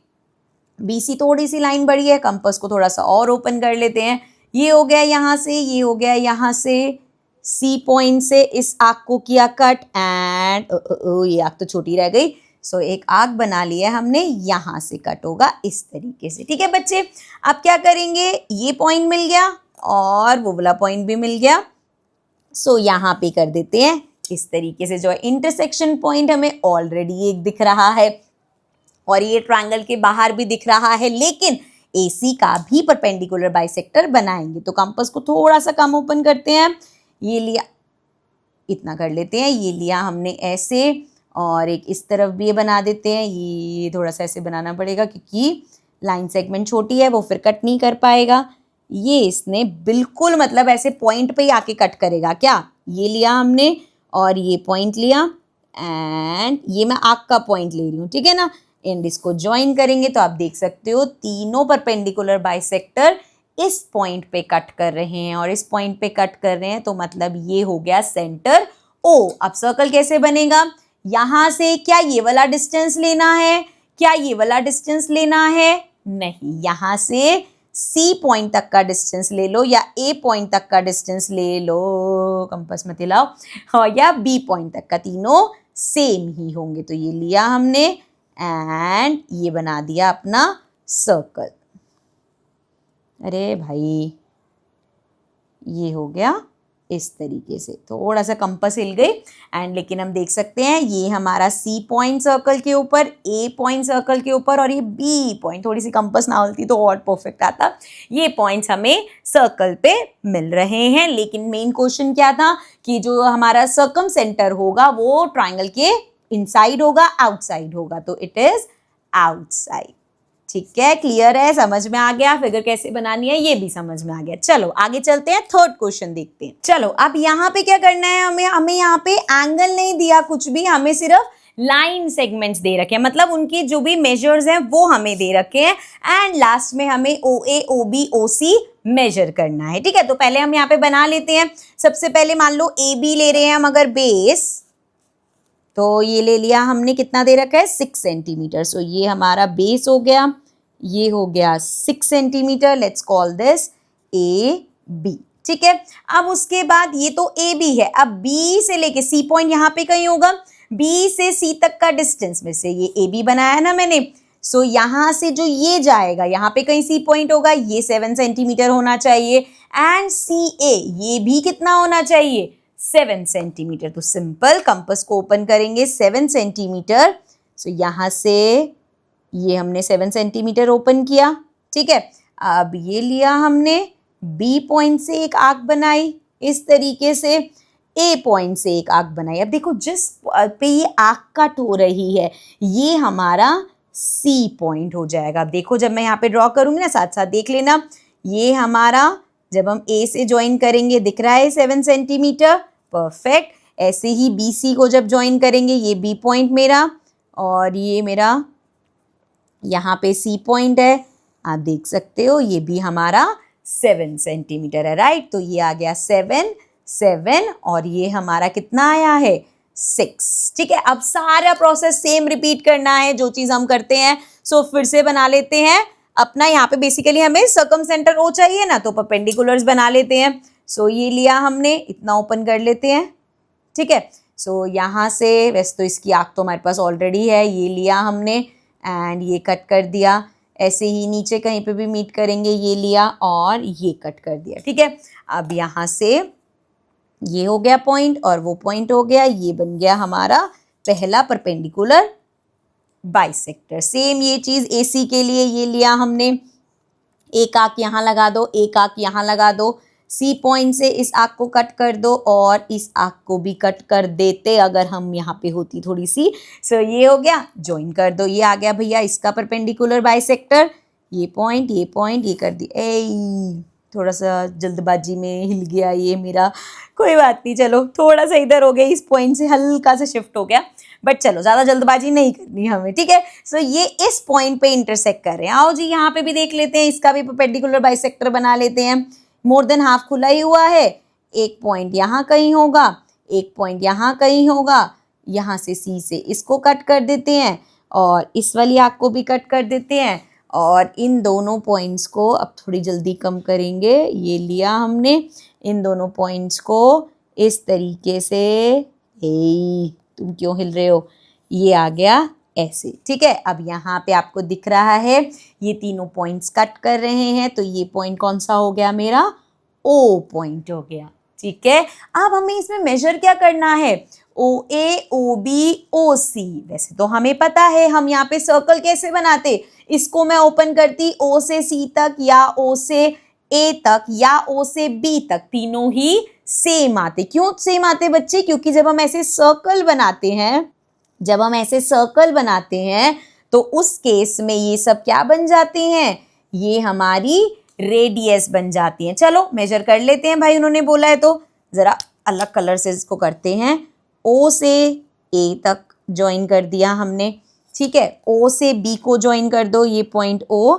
BC थोड़ी सी लाइन बड़ी है, कंपास को थोड़ा सा और ओपन कर लेते हैं। ये हो गया यहाँ से, ये हो गया यहाँ से, C पॉइंट से इस आर्क को किया कट एंड ये आर्क तो छोटी रह गई। सो एक आर्क बना लिया हमने, यहाँ से कट होगा इस तरीके से। ठीक है बच्चे, अब क्या करेंगे, ये पॉइंट मिल गया और वो वाला पॉइंट भी मिल गया। सो यहाँ पे कर देते हैं इस तरीके से, जो इंटरसेक्शन पॉइंट हमें ऑलरेडी एक दिख रहा है और ये ट्रायंगल के बाहर भी दिख रहा है, लेकिन AC का भी परपेंडिकुलर बाइसेक्टर बनाएंगे। तो कंपास को थोड़ा सा कम ओपन करते हैं, ये लिया, इतना कर लेते हैं, ये लिया हमने ऐसे और एक इस तरफ भी ये बना देते हैं। ये थोड़ा सा ऐसे बनाना पड़ेगा क्योंकि लाइन सेगमेंट छोटी है, वो फिर कट नहीं कर पाएगा। ये इसने बिल्कुल मतलब ऐसे पॉइंट पे ही आके कट करेगा क्या। ये लिया हमने और ये पॉइंट लिया एंड ये मैं आर्क का पॉइंट ले रही हूँ, ठीक है ना। एंड इसको ज्वाइन करेंगे तो आप देख सकते हो तीनों परपेंडिकुलर बाइसेक्टर इस पॉइंट पे कट कर रहे हैं और इस पॉइंट पे कट कर रहे हैं, तो मतलब ये हो गया सेंटर ओ। अब सर्कल कैसे बनेगा, यहां से क्या ये वाला डिस्टेंस लेना है, क्या ये वाला डिस्टेंस लेना है, नहीं, यहां से सी पॉइंट तक का डिस्टेंस ले लो या ए पॉइंट तक का डिस्टेंस ले लो, कंपास मत हिलाओ, और या बी पॉइंट तक का, तीनों सेम ही होंगे। तो ये लिया हमने एंड ये बना दिया अपना सर्कल। अरे भाई ये हो गया इस तरीके से, थोड़ा सा कंपास हिल गई एंड लेकिन हम देख सकते हैं ये हमारा सी पॉइंट सर्कल के ऊपर, ए पॉइंट सर्कल के ऊपर और ये बी पॉइंट, थोड़ी सी कंपास ना होती तो और परफेक्ट आता। ये पॉइंट्स हमें सर्कल पे मिल रहे हैं। लेकिन मेन क्वेश्चन क्या था कि जो हमारा सर्कम सेंटर होगा वो ट्राइंगल के इनसाइड होगा आउटसाइड होगा, तो इट इज आउटसाइड। ठीक है, क्लियर है, समझ में आ गया, फिगर कैसे बनानी है ये भी समझ में आ गया। चलो आगे चलते हैं, थर्ड क्वेश्चन देखते हैं। चलो अब यहाँ पे क्या करना है, हमें यहाँ पे एंगल नहीं दिया कुछ भी, हमें सिर्फ लाइन सेगमेंट्स दे रखे हैं, मतलब उनकी जो भी मेजर्स हैं वो हमें दे रखे हैं एंड लास्ट में हमें ओ ए ओ बी ओ सी मेजर करना है। ठीक है, तो पहले हम यहाँ पे बना लेते हैं। सबसे पहले मान लो ए बी ले रहे हैं हम अगर बेस, तो ये ले लिया हमने, कितना दे रखा है 6 सेंटीमीटर। सो ये हमारा बेस हो गया, ये हो गया 6 centimetre. Let's call this A B. ठीक है, अब उसके बाद ये तो ए बी है, अब बी से लेके सी पॉइंट यहाँ पे कहीं होगा, बी से सी तक का डिस्टेंस में से ये ए बी बनाया ना मैंने, सो यहाँ से जो ये जाएगा यहाँ पे कहीं सी पॉइंट होगा, ये 7 सेंटीमीटर होना चाहिए एंड सी ए ये भी कितना होना चाहिए 7 सेंटीमीटर। तो सिंपल कंपास को ओपन करेंगे 7 सेंटीमीटर। सो यहाँ से ये हमने 7 सेंटीमीटर ओपन किया। ठीक है, अब ये लिया हमने, बी पॉइंट से एक आर्क बनाई इस तरीके से, ए पॉइंट से एक आर्क बनाई। अब देखो जिस पे ये आर्क कट हो रही है ये हमारा सी पॉइंट हो जाएगा। अब देखो जब मैं यहाँ पे ड्रॉ करूँगी ना, साथ साथ देख लेना, ये हमारा जब हम ए से ज्वाइन करेंगे दिख रहा है 7 सेंटीमीटर, परफेक्ट। ऐसे ही बी सी को जब ज्वाइन करेंगे, ये बी पॉइंट मेरा और ये मेरा यहाँ पे सी पॉइंट है, आप देख सकते हो ये भी हमारा 7 सेंटीमीटर है, राइट। तो ये आ गया 7 7 और ये हमारा कितना आया है 6। ठीक है, अब सारा प्रोसेस सेम रिपीट करना है जो चीज़ हम करते हैं। सो फिर से बना लेते हैं अपना, यहाँ पे बेसिकली हमें सर्कम सेंटर ओ चाहिए ना, तो परपेंडिकुलर्स बना लेते हैं। सो ये लिया हमने, इतना ओपन कर लेते हैं। ठीक है, सो यहाँ से वैसे तो इसकी आँख तो हमारे पास ऑलरेडी है, ये लिया हमने एंड ये कट कर दिया। ऐसे ही नीचे कहीं पे भी मीट करेंगे, ये लिया और ये कट कर दिया। ठीक है, अब यहाँ से ये हो गया पॉइंट और वो पॉइंट हो गया, ये बन गया हमारा पहला परपेंडिकुलर बाइसेक्टर। सेम ये चीज़ ए सी के लिए, ये लिया हमने, एक आर्क यहाँ लगा दो, एक आर्क यहाँ लगा दो, सी पॉइंट से इस आर्क को कट कर दो और इस आर्क को भी कट कर देते अगर हम यहाँ पे होती थोड़ी सी। सो ये हो गया, ज्वाइन कर दो, ये आ गया भैया इसका परपेंडिकुलर बाइसेक्टर। ये पॉइंट ये कर दी, ए थोड़ा सा जल्दबाजी में हिल गया ये मेरा, कोई बात नहीं, चलो थोड़ा सा इधर हो गया, इस पॉइंट से हल्का सा शिफ्ट हो गया, बट चलो ज़्यादा जल्दबाजी नहीं करनी हमें। ठीक है, सो ये इस पॉइंट पे इंटरसेक्ट कर रहे हैं। आओ जी यहाँ पे भी देख लेते हैं, इसका भी परपेंडिकुलर बाइसेक्टर बना लेते हैं। मोर देन हाफ खुला ही हुआ है, एक पॉइंट यहाँ कहीं होगा, एक पॉइंट यहाँ कहीं होगा, यहाँ से सी से इसको कट कर देते हैं और इस वाली आर्क को भी कट कर देते हैं और इन दोनों पॉइंट्स को अब थोड़ी जल्दी कम करेंगे। ये लिया हमने, इन दोनों पॉइंट्स को इस तरीके से, तुम क्यों हिल रहे हो, ये आ गया ऐसे। ठीक है, अब यहाँ पे आपको दिख रहा है ये तीनों पॉइंट्स कट कर रहे हैं, तो ये पॉइंट कौन सा हो गया मेरा, ओ पॉइंट हो गया। ठीक है, अब हमें इसमें मेजर क्या करना है, ओ ए ओ बी ओ सी। वैसे तो हमें पता है हम यहाँ पे सर्कल कैसे बनाते, इसको मैं ओपन करती ओ से सी तक या ओ से ए तक या ओ से बी तक, तीनों ही सेम आते। क्यों सेम आते बच्चे, क्योंकि जब हम ऐसे सर्कल बनाते हैं जब हम ऐसे सर्कल बनाते हैं तो उस केस में ये सब क्या बन जाते हैं, ये हमारी रेडियस बन जाती हैं। चलो मेजर कर लेते हैं भाई, उन्होंने बोला है तो जरा अलग कलर से इसको करते हैं। ओ से ए तक ज्वाइन कर दिया हमने, ठीक है। ओ से बी को ज्वाइन कर दो, ये पॉइंट ओ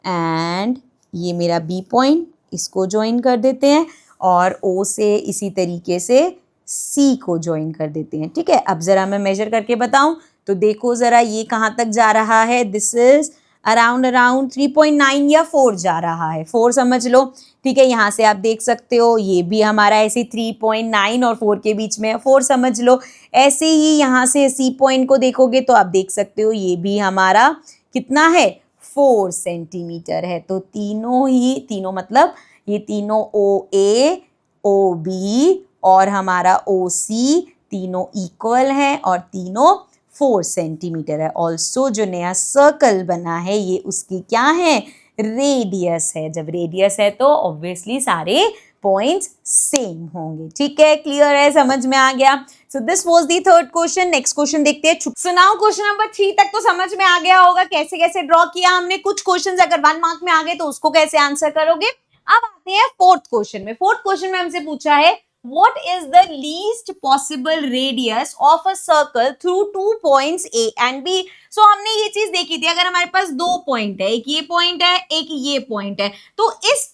एंड ये मेरा बी पॉइंट, इसको ज्वाइन कर देते हैं। और ओ से इसी तरीके से सी को ज्वाइन कर देते हैं, ठीक है। अब ज़रा मैं मेजर करके बताऊं तो देखो ज़रा ये कहाँ तक जा रहा है, दिस इज अराउंड 3.9 या 4 जा रहा है, 4 समझ लो, ठीक है। यहाँ से आप देख सकते हो ये भी हमारा ऐसे 3.9 और 4 के बीच में है, 4 समझ लो। ऐसे ही यहाँ से सी पॉइंट को देखोगे तो आप देख सकते हो ये भी हमारा कितना है, 4 सेंटीमीटर है। तो तीनों मतलब ये तीनों ओ ए, ओ बी और हमारा ओ सी तीनों इक्वल हैं और तीनों 4 सेंटीमीटर है। ऑल्सो जो नया सर्कल बना है ये उसकी क्या है, रेडियस है। जब रेडियस है तो ऑब्वियसली सारे पॉइंट्स सेम होंगे, ठीक है। क्लियर है, समझ में आ गया। सो this was the third question. Next question देखते हैं। सो नाउ क्वेश्चन नंबर 3 तक तो समझ में आ गया होगा कैसे कैसे ड्रॉ किया हमने। कुछ क्वेश्चंस अगर 1 मार्क में आ गए तो उसको कैसे आंसर करोगे। अब आते हैं फोर्थ क्वेश्चन में। फोर्थ क्वेश्चन में हमसे पूछा है what is the least possible radius of a circle through 2 points A and B। so हमने ये चीज देखी थी, अगर हमारे पास 2 पॉइंट है, एक ये पॉइंट है एक ये पॉइंट है, तो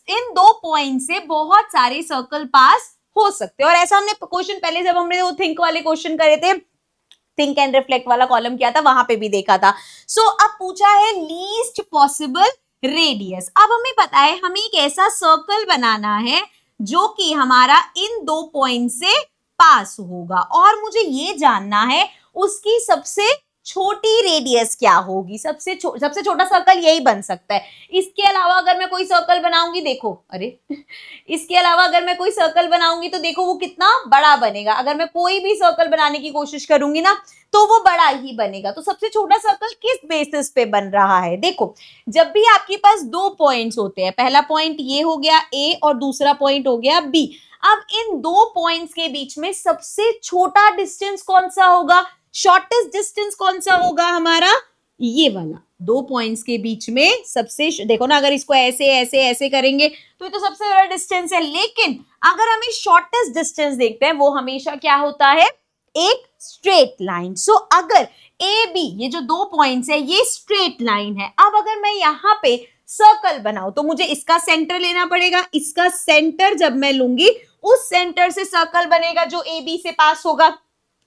इन 2 पॉइंट से बहुत सारे सर्कल पास हो सकते हैं। और ऐसा हमने क्वेश्चन पहले जब हमने वो थिंक वाले क्वेश्चन करे थे, थिंक एंड रिफ्लेक्ट वाला कॉलम किया था, वहां पे भी देखा था। सो अब पूछा है लीस्ट पॉसिबल रेडियस। अब हमें पता है हमें एक ऐसा सर्कल बनाना है जो कि हमारा इन 2 पॉइंट से पास होगा और मुझे ये जानना है उसकी सबसे छोटी रेडियस क्या होगी। सबसे छोटा सर्कल यही बन सकता है। इसके अलावा अगर मैं कोई सर्कल बनाऊंगी, देखो इसके अलावा अगर मैं कोई सर्कल बनाऊंगी तो देखो वो कितना बड़ा बनेगा। अगर मैं कोई भी सर्कल बनाने की कोशिश करूंगी ना तो वो बड़ा ही बनेगा। तो सबसे छोटा सर्कल किस बेसिस पे बन रहा है, देखो जब भी आपके पास 2 पॉइंट्स होते हैं, पहला पॉइंट ये हो गया ए और दूसरा पॉइंट हो गया बी। अब इन 2 पॉइंट्स के बीच में सबसे छोटा डिस्टेंस कौन सा होगा, शॉर्टेस्ट डिस्टेंस कौन सा होगा हमारा, ये वाला। 2 पॉइंट्स के बीच में सबसे, देखो ना अगर इसको ऐसे ऐसे ऐसे करेंगे तो ये तो सबसे बड़ा डिस्टेंस है। लेकिन अगर हमें शॉर्टेस्ट डिस्टेंस देखते हैं वो हमेशा क्या होता है, एक स्ट्रेट लाइन। सो अगर ए बी ये जो 2 पॉइंट्स है ये स्ट्रेट लाइन है। अब अगर मैं यहाँ पे सर्कल बनाऊं तो मुझे इसका सेंटर लेना पड़ेगा। इसका सेंटर जब मैं लूंगी उस सेंटर से सर्कल बनेगा जो ए बी से पास होगा।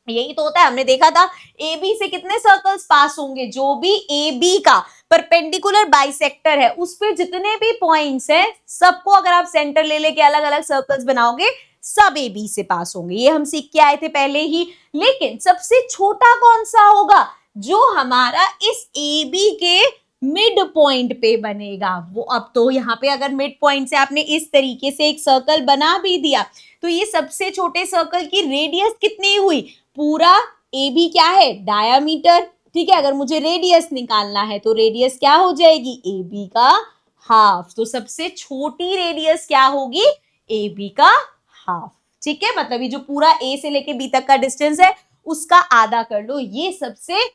यही तो होता है, हमने देखा था ए बी से कितने सर्कल्स पास होंगे, जो भी ए बी का परपेंडिकुलर बाइसेक्टर है उस पे जितने भी पॉइंट्स हैं सबको अगर आप सेंटर ले लेके अलग अलग सर्कल्स बनाओगे सब ए बी से पास होंगे। ये हम सीख के आए थे पहले ही। लेकिन सबसे छोटा कौन सा होगा, जो हमारा इस ए बी के मिड पॉइंट पे बनेगा वो। अब तो यहाँ पे अगर मिड पॉइंट से आपने इस तरीके से एक सर्कल बना भी दिया तो ये सबसे छोटे सर्कल की रेडियस कितनी हुई, पूरा ए बी क्या है, डायामीटर, ठीक है। अगर मुझे रेडियस निकालना है तो रेडियस क्या हो जाएगी, ए बी का हाफ। तो सबसे छोटी रेडियस क्या होगी, ए बी का हाफ, ठीक है। मतलब ये जो पूरा ए से लेके बी तक का डिस्टेंस है उसका आधा कर लो, ये सबसे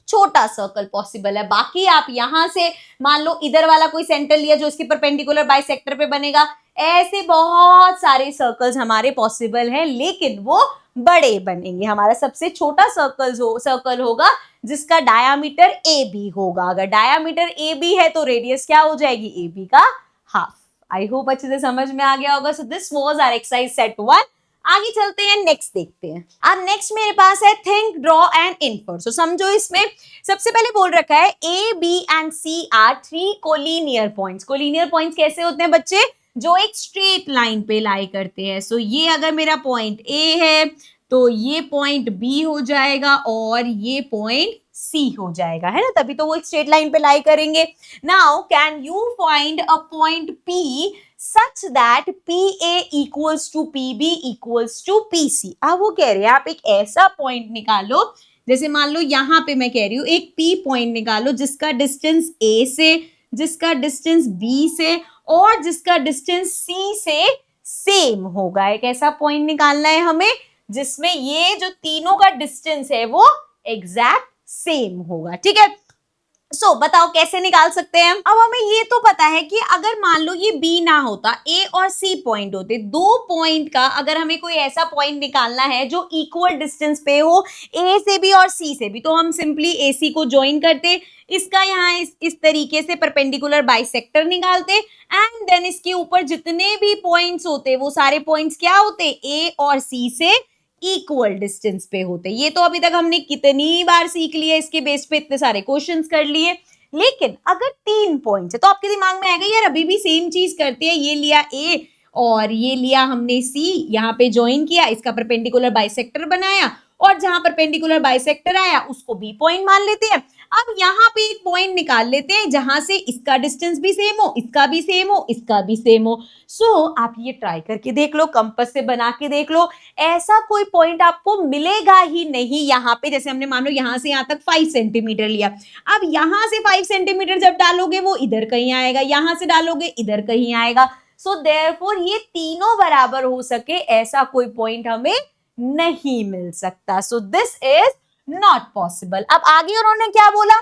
छोटा सर्कल पॉसिबल है। बाकी आप यहां से मान लो इधर वाला कोई सेंटर लिया जो इसके परपेंडिकुलर बाइसेक्टर पे बनेगा, ऐसे बहुत सारे सर्कल्स हमारे पॉसिबल हैं लेकिन वो बड़े बनेंगे। हमारा सबसे छोटा सर्कल होगा जिसका डायामीटर ए बी होगा। अगर डायामीटर ए बी है तो रेडियस क्या हो जाएगी, ए बी का हाफ। आई होप अच्छे से समझ में आ गया होगा। So this was our exercise set 1। आगे चलते हैं, नेक्स्ट देखते हैं। अब नेक्स्ट मेरे पास है think, draw and infer. So समझो इसमें सबसे पहले बोल रखा है A B and C are 3 collinear points. Collinear points कैसे होते हैं बच्चे, जो एक स्ट्रेट लाइन पे लाई करते हैं। सो ये अगर मेरा पॉइंट ए है तो ये पॉइंट बी हो जाएगा और ये पॉइंट सी हो जाएगा, है ना, तभी तो वो एक स्ट्रेट लाइन पे लाई करेंगे। Now can you find a point P such that PA equals to PB equals to PC। अब वो कह रहे हैं आप एक ऐसा पॉइंट निकालो, जैसे मान लो यहाँ पे मैं कह रही हूँ एक P पॉइंट निकालो जिसका डिस्टेंस A से, जिसका डिस्टेंस B से और जिसका डिस्टेंस C से सेम होगा। एक ऐसा पॉइंट निकालना है हमें जिसमें ये जो तीनों का डिस्टेंस है वो एग्जैक्ट सेम होगा, ठीक है। सो बताओ कैसे निकाल सकते हैं हम। अब हमें ये तो पता है कि अगर मान लो ये बी ना होता, ए और सी पॉइंट होते, दो पॉइंट का अगर हमें कोई ऐसा पॉइंट निकालना है जो इक्वल डिस्टेंस पे हो ए से भी और सी से भी, तो हम सिंपली ए सी को ज्वाइन करते, इसका यहाँ इस तरीके से परपेंडिकुलर बाइसेक्टर निकालते, एंड देन इसके ऊपर जितने भी पॉइंट्स होते वो सारे पॉइंट्स क्या होते, ए और सी से इक्वल डिस्टेंस पे होते। ये तो अभी तक हमने कितनी बार सीख लिया, इसके बेस पे इतने सारे क्वेश्चंस कर लिए। लेकिन अगर 3 पॉइंट्स है तो आपके दिमाग में आएगा यार अभी भी सेम चीज करते हैं, ये लिया ए और ये लिया हमने सी, यहाँ पे ज्वाइन किया, इसका परपेंडिकुलर बाइसेक्टर बनाया, और जहां परपेंडिकुलर बाइसेक्टर आया उसको बी पॉइंट मान लेते हैं। अब यहाँ पे एक पॉइंट निकाल लेते हैं जहां से इसका डिस्टेंस भी सेम हो, इसका भी सेम हो, इसका भी सेम हो। सो आप ये ट्राई करके देख लो, कंपास से बना के देख लो, ऐसा कोई पॉइंट आपको मिलेगा ही नहीं यहाँ पे। जैसे हमने मान लो यहाँ से यहाँ तक 5 सेंटीमीटर लिया, अब यहाँ से 5 सेंटीमीटर जब डालोगे वो इधर कहीं आएगा, यहाँ से डालोगे इधर कहीं आएगा। सो देयरफॉर ये तीनों बराबर हो सके ऐसा कोई पॉइंट हमें नहीं मिल सकता। So this is not possible. अब आगे उन्होंने क्या बोला,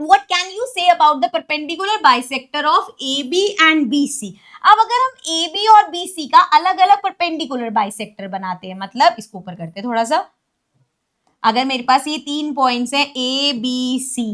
what can you say about the perpendicular bisector of AB and BC। अब अगर हम AB और BC का अलग अलग परपेंडिकुलर बाइसेक्टर बनाते हैं, मतलब इसको ऊपर करते हैं थोड़ा सा, अगर मेरे पास ये 3 पॉइंट्स है A B C,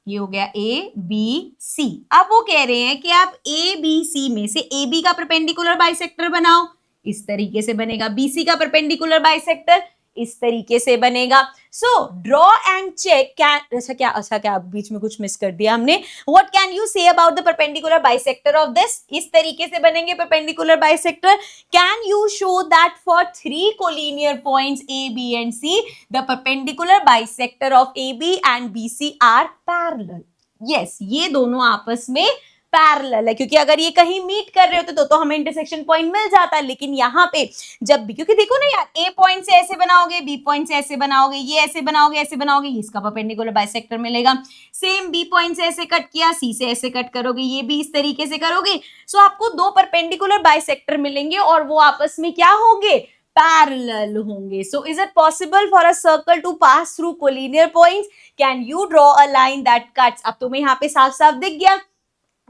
ये हो गया A B C, अब वो कह रहे हैं कि आप A B C में से AB का परपेंडिकुलर बाइसेक्टर बनाओ, इस तरीके से बनेगा, BC का परपेंडिकुलर बाइसेक्टर इस तरीके से बनेगा। So draw and check can, अच्छा क्या बीच में कुछ मिस कर दिया हमने। What can you say about the perpendicular bisector of this, इस तरीके से बनेंगे perpendicular bisector. Can you show that for 3 collinear points A B and C the perpendicular bisector of A B and B C are parallel. Yes, ये दोनों आपस में parallel है, क्योंकि अगर ये कहीं मीट कर रहे होते तो हमें इंटरसेक्शन पॉइंट मिल जाता है, लेकिन यहाँ पे जब भी, क्योंकि देखो ना यार, ए पॉइंट से ऐसे बनाओगे, बी पॉइंट से ऐसे बनाओगे, ये ऐसे बनाओगे, ऐसे बनाओगे, इसका परपेंडिकुलर बाइसेक्टर मिलेगा। सेम बी पॉइंट से ऐसे कट किया, सी से ऐसे कट करोगे, ये भी इस तरीके से करोगे, सो आपको 2 परपेंडिकुलर बाइसेक्टर मिलेंगे और वो आपस में क्या होंगे, पैरेलल होंगे। So is it possible for a circle to pass through collinear points? Can you draw a line that cuts? अब तुम्हें यहाँ पे साफ साफ दिख गया,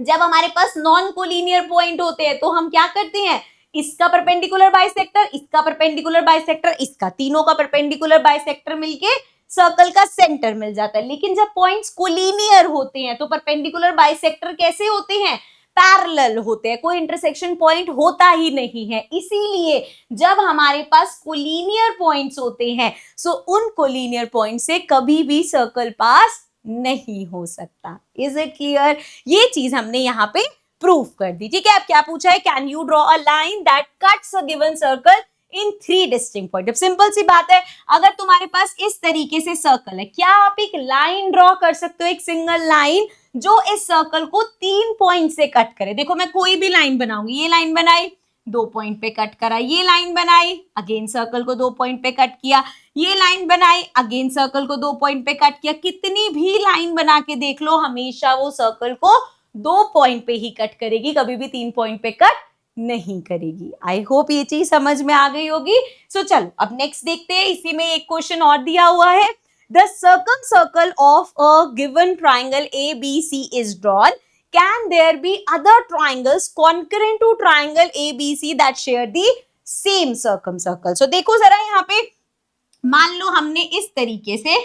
जब हमारे पास नॉन कोलिनियर पॉइंट होते हैं तो हम क्या करते हैं, इसका परपेंडिकुलर बाइसेक्टर, इसका परपेंडिकुलर बाइसेक्टर, इसका, तीनों का परपेंडिकुलर बाइसेक्टर मिलके सर्कल का सेंटर मिल जाता है। लेकिन जब पॉइंट्स कोलिनियर होते हैं तो परपेंडिकुलर बाइसेक्टर कैसे होते हैं, पैरेलल होते हैं, कोई इंटरसेक्शन पॉइंट होता ही नहीं है। इसीलिए जब हमारे पास कोलिनियर पॉइंट्स होते हैं सो उन कोलिनियर पॉइंट से कभी भी सर्कल पास नहीं हो सकता। Is it clear? ये चीज हमने यहाँ पे प्रूफ कर दी, ठीक है। अब क्या पूछा है, can you draw a line that cuts a given circle in 3 distinct point. अब सिंपल सी बात है, अगर तुम्हारे पास इस तरीके से सर्कल है, क्या आप एक लाइन ड्रॉ कर सकते हो, एक सिंगल लाइन जो इस सर्कल को 3 पॉइंट से कट करे। देखो मैं कोई भी लाइन बनाऊंगी, ये लाइन बनाई, 2 पॉइंट पे कट करा, ये लाइन बनाई, अगेन सर्कल को 2 पॉइंट पे कट किया, ये लाइन बनाई, अगेन सर्कल को 2 पॉइंट पे कट किया। कितनी भी लाइन बना के देख लो, हमेशा वो सर्कल को 2 पॉइंट पे ही कट करेगी, कभी भी 3 पॉइंट पे कट नहीं करेगी। आई होप ये चीज समझ में आ गई होगी। सो चलो अब नेक्स्ट देखते हैं, इसी में एक क्वेश्चन और दिया हुआ है, the circle of a given triangle ABC is drawn. Can there be other triangles concurrent to triangle ABC that share the same circle? So देखो जरा यहाँ पे, मान लो हमने इस तरीके से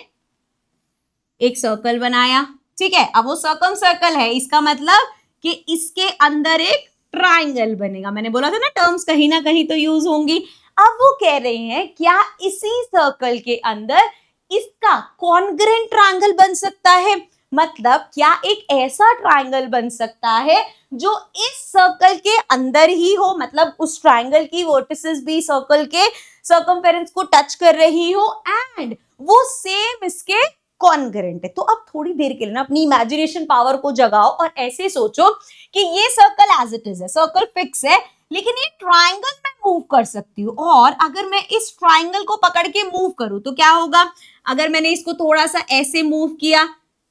एक सर्कल बनाया, ठीक है। अब वो सर्कल है, इसका मतलब कि इसके अंदर एक ट्राइंगल बनेगा। मैंने बोला था ना टर्म्स कहीं ना कहीं तो यूज होंगी। अब वो कह रहे हैं क्या इसी सर्कल के अंदर इसका कॉन्ग्रेंट ट्रायंगल बन सकता है, मतलब क्या एक ऐसा ट्रायंगल बन सकता है जो इस सर्कल के अंदर ही हो, मतलब उस ट्रायंगल की वर्टिसेस भी सर्कल के सर्कमफेरेंस को टच कर रही हो एंड वो सेम इसके कॉन्ग्रेंट है। तो अब थोड़ी देर के लिए ना अपनी इमेजिनेशन पावर को जगाओ और ऐसे सोचो कि ये सर्कल एज इट इज है, सर्कल फिक्स है, लेकिन ये ट्रायंगल मैं मूव कर सकती हूँ, और अगर मैं इस ट्रायंगल को पकड़ के मूव करूं तो क्या होगा, अगर मैंने इसको थोड़ा सा ऐसे मूव किया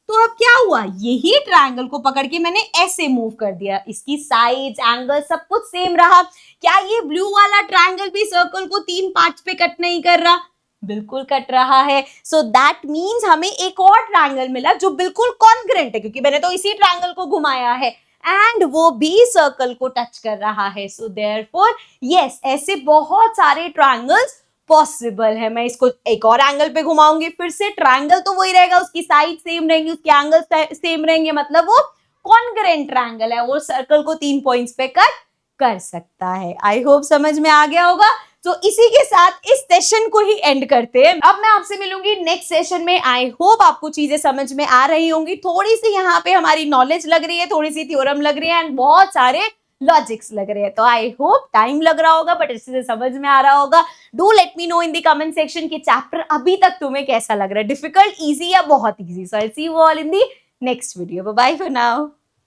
तो अब क्या हुआ, यही ट्रायंगल को पकड़ के मैंने ऐसे मूव कर दिया, इसकी साइड्स, एंगल सब कुछ सेम रहा। क्या ये ब्लू वाला ट्रायंगल भी सर्कल को 3 पार्ट्स पे कट नहीं कर रहा? बिल्कुल कट रहा है. सो दैट मीन्स हमें एक और ट्रायंगल मिला जो बिल्कुल कॉन्ग्रेंट है, क्योंकि मैंने तो इसी ट्रायंगल को घुमाया है एंड वो भी सर्कल को टच कर रहा है. सो देयरफॉर यस, ऐसे बहुत सारे ट्रायंगल्स पॉसिबल है. मैं इसको एक और एंगल पे घुमाऊंगी, फिर से ट्रायंगल तो वही रहेगा, उसकी साइड सेम रहेंगी, उसके एंगल सेम रहेंगे, मतलब वो कॉन्ग्रेंट ट्रायंगल है, वो सर्कल को 3 पॉइंट्स पे कट कर सकता है. आई होप समझ में आ गया होगा. तो इसी के साथ इस सेशन को ही एंड करते हैं. अब मैं आपसे मिलूंगी नेक्स्ट सेशन में. आई होप आपको चीजें समझ में आ रही होंगी. थोड़ी सी यहाँ पे हमारी नॉलेज लग रही है, थोड़ी सी थ्योरम लग रही है एंड बहुत सारे लॉजिक्स लग रहे हैं. तो आई होप टाइम लग रहा होगा बट इससे समझ में आ रहा होगा. Do let me know in the comment section कि चैप्टर अभी तक तुम्हें कैसा लग रहा है, डिफिकल्ट, इजी या बहुत easy. So I see you all in the next video. Bye bye for now.